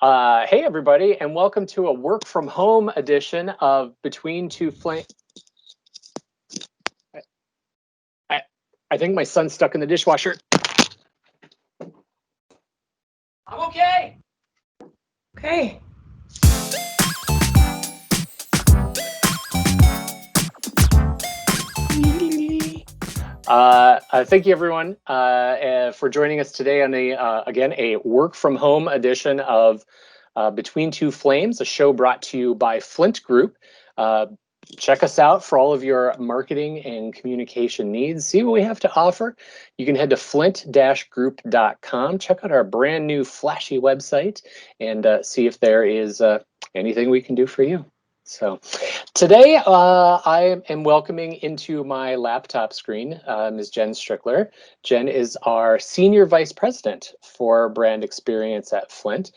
Hey everybody, and welcome to a work from home edition of Between Two Flames. I think my son's stuck in the dishwasher. I'm okay. Okay. Thank you everyone for joining us today on a work from home edition of Between Two Flames, a show brought to you by Flint Group. Check us out for all of your marketing and communication needs. See what we have to offer. You can head to flint-group.com. Check out our brand new flashy website and see if there is anything we can do for you. So today I am welcoming into my laptop screen Ms. Jen Strickler. Jen is our Senior Vice President for Brand Experience at Flint.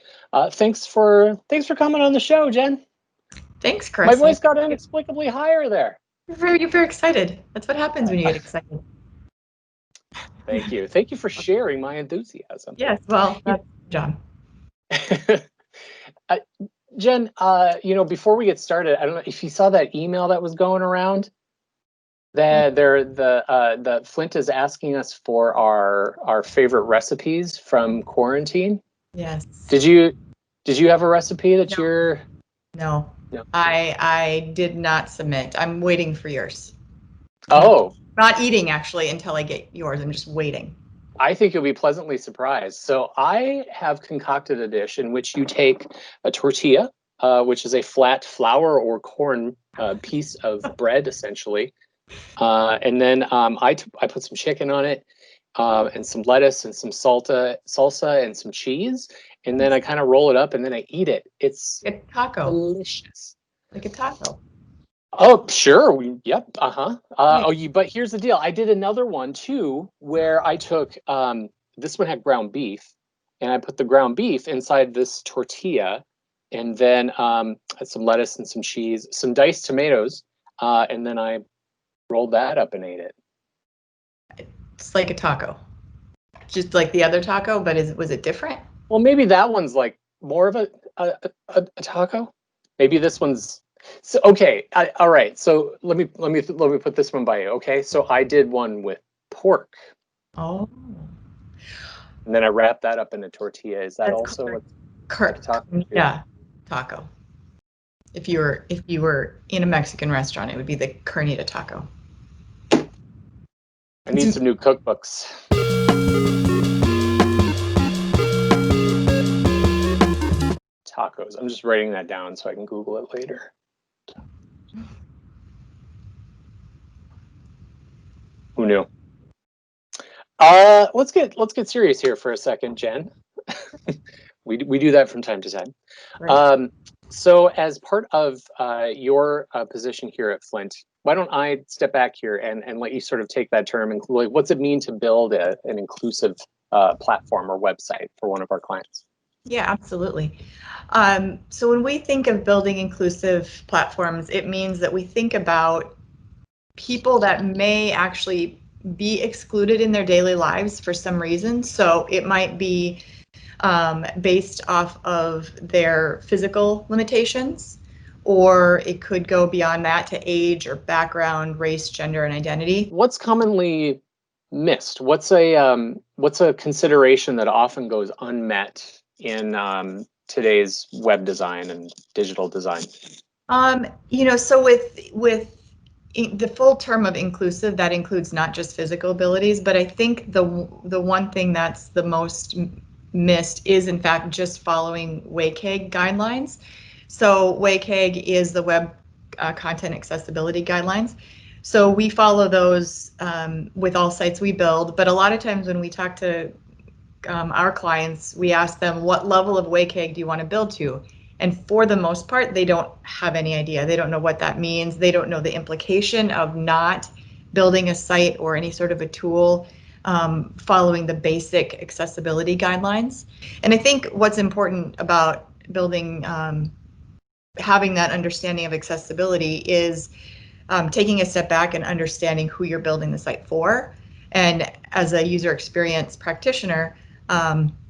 Thanks for coming on the show, Jen. Thanks, Chris. My voice got inexplicably higher there. You're very excited. That's what happens when you get excited. Thank you. Thank you for sharing my enthusiasm. Yes, well, that's John. Jen, before we get started, I don't know if you saw that email that was going around. The Flint is asking us for our favorite recipes from quarantine. Yes. Did you have a recipe that you're? No. I did not submit. I'm waiting for yours. Oh. Not eating actually until I get yours. I'm just waiting. I think you'll be pleasantly surprised. So I have concocted a dish in which you take a tortilla, which is a flat flour or corn piece of bread, essentially. And then I put some chicken on it, and some lettuce and some salsa and some cheese. And then I kind of roll it up and then I eat it. It's a taco. Delicious. Like a taco. Oh, sure. Yep. But here's the deal. I did another one too, where I took, this one had ground beef, and I put the ground beef inside this tortilla, and then had some lettuce and some cheese, some diced tomatoes, and then I rolled that up and ate it. It's like a taco, just like the other taco, but was it different? Well, maybe that one's like more of a taco. Maybe this one's. So okay, all right. So let me put this one by you. Okay, so I did one with pork. Oh. And then I wrapped that up in a tortilla. Is that That's also like taco? Yeah, taco. If you were in a Mexican restaurant, it would be the carnita taco. I need some new cookbooks. Tacos. I'm just writing that down so I can Google it later. Who knew? Let's get serious here for a second, Jen. we do that from time to time. Right. So as part of your position here at Flint, why don't I step back here and let you sort of take that term and like, what's it mean to build an inclusive platform or website for one of our clients? Yeah, absolutely. So when we think of building inclusive platforms, it means that we think about people that may actually be excluded in their daily lives for some reason. So it might be based off of their physical limitations, or it could go beyond that to age or background, race, gender, and identity. What's commonly missed? What's a consideration that often goes unmet in today's web design and digital design? So with the full term of inclusive, that includes not just physical abilities, but I think the one thing that's the most missed is in fact just following WCAG guidelines. So WCAG is the Web Content Accessibility Guidelines. So we follow those with all sites we build, but a lot of times when we talk to our clients, we ask them, what level of WCAG do you want to build to? And for the most part, they don't have any idea. They don't know what that means. They don't know the implication of not building a site or any sort of a tool following the basic accessibility guidelines. And I think what's important about building, having that understanding of accessibility is taking a step back and understanding who you're building the site for. And as a user experience practitioner,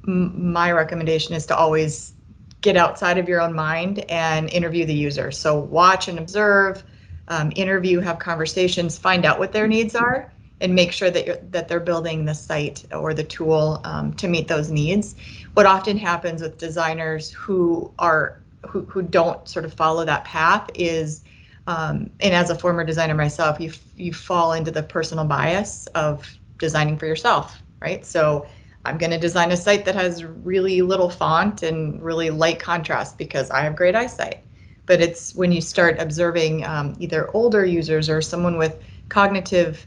my recommendation is to always get outside of your own mind and interview the user. So watch and observe, interview, have conversations, find out what their needs are, and make sure that they're building the site or the tool to meet those needs. What often happens with designers who don't sort of follow that path is, and as a former designer myself, you fall into the personal bias of designing for yourself, right? So I'm going to design a site that has really little font and really light contrast because I have great eyesight. But it's when you start observing either older users or someone with cognitive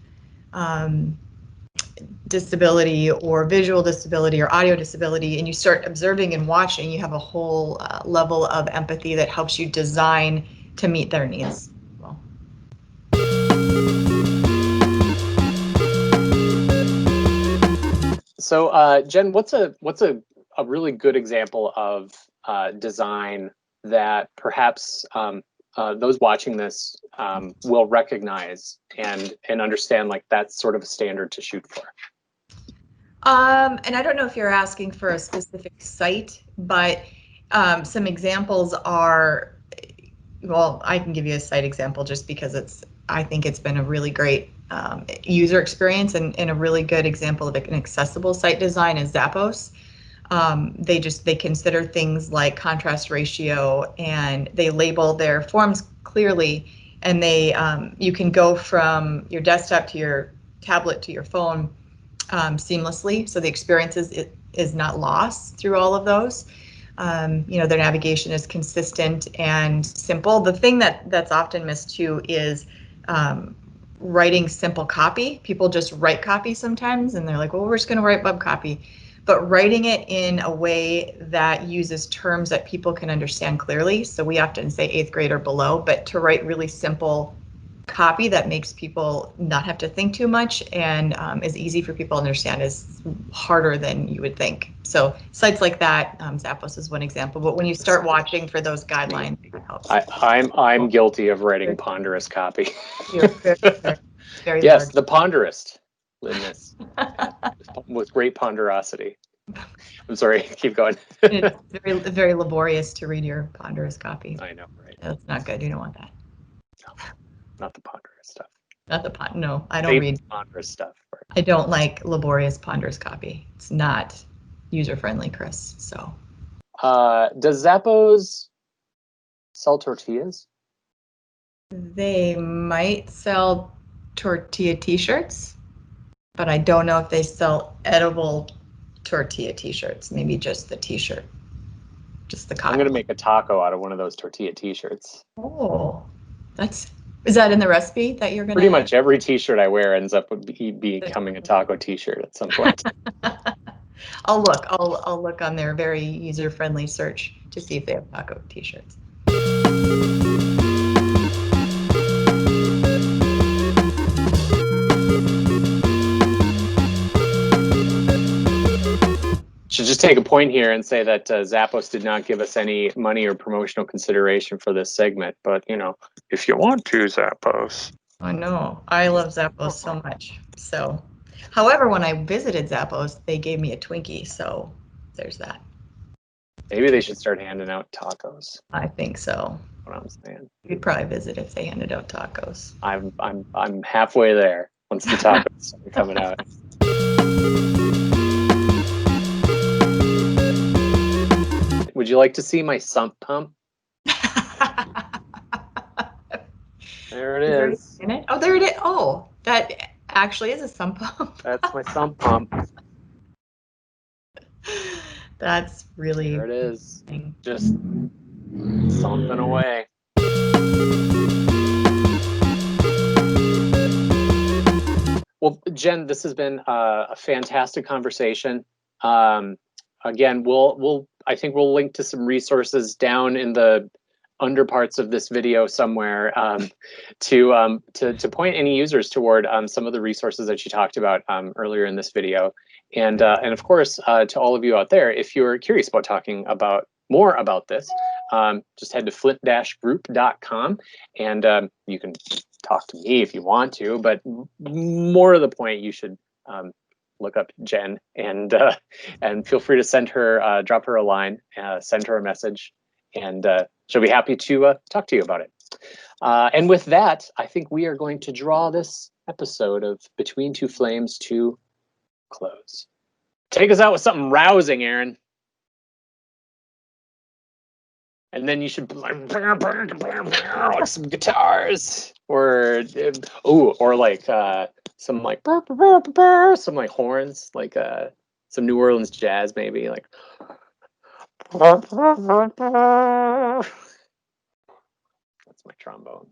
disability or visual disability or audio disability, and you start observing and watching, you have a whole level of empathy that helps you design to meet their needs. Well. So, Jen, what's a really good example of design that perhaps those watching this will recognize and understand, like that's sort of a standard to shoot for? And I don't know if you're asking for a specific site, but some examples are, well, I can give you a site example just because I think it's been a really great user experience and a really good example of an accessible site design is Zappos. They consider things like contrast ratio, and they label their forms clearly, and you can go from your desktop to your tablet to your phone seamlessly, so the experience is not lost through all of those. Their navigation is consistent and simple. The thing that's often missed too is writing simple copy. People just write copy sometimes, and they're like, well, we're just going to write web copy. But writing it in a way that uses terms that people can understand clearly. So we often say 8th grade or below, but to write really simple copy that makes people not have to think too much and is easy for people to understand is harder than you would think. So sites like that, Zappos is one example. But when you start watching for those guidelines, it helps. I'm guilty of writing ponderous copy. You're very yes, large. the ponderous, Linus, with great ponderosity. I'm sorry, keep going. It's very, very laborious to read your ponderous copy. I know, right? That's not good. You don't want that. No, not the ponderous stuff. Not the no, I don't read ponderous stuff. I don't like laborious ponderous copy. It's not user friendly, Chris. So does Zappos sell tortillas? They might sell tortilla t-shirts, but I don't know if they sell edible tortilla t-shirts. Maybe just the t-shirt, just the cotton. I'm gonna make a taco out of one of those tortilla t-shirts. Oh, is that in the recipe that you're gonna? Pretty much every t-shirt I wear ends up becoming a taco t-shirt at some point. I'll look on their very user-friendly search to see if they have taco t-shirts. Should just take a point here and say that Zappos did not give us any money or promotional consideration for this segment, but if you want to, Zappos. I know, I love Zappos so much. So, however, when I visited Zappos, they gave me a Twinkie, so there's that. Maybe they should start handing out tacos. I think so. What I'm saying. You'd probably visit if they handed out tacos. I'm halfway there once the tacos are coming out. Would you like to see my sump pump? There it is. In it? Oh, there it is. Oh, that actually is a sump pump. That's my sump pump. That's really. There it is. Just something away. Well, Jen, this has been a fantastic conversation. Again, I think we'll link to some resources down in the under parts of this video somewhere to point any users toward some of the resources that you talked about earlier in this video. And of course, to all of you out there, if you're curious about talking about more about this, just head to flint-group.com and you can talk to me if you want to, but more of the point, you should look up Jen, and feel free to send her, drop her a line, send her a message, and she'll be happy to talk to you about it. And with that, I think we are going to draw this episode of Between Two Flames to close. Take us out with something rousing, Aaron. And then you should like some guitars, or like some like some like horns, like some New Orleans jazz, maybe like. That's my trombone.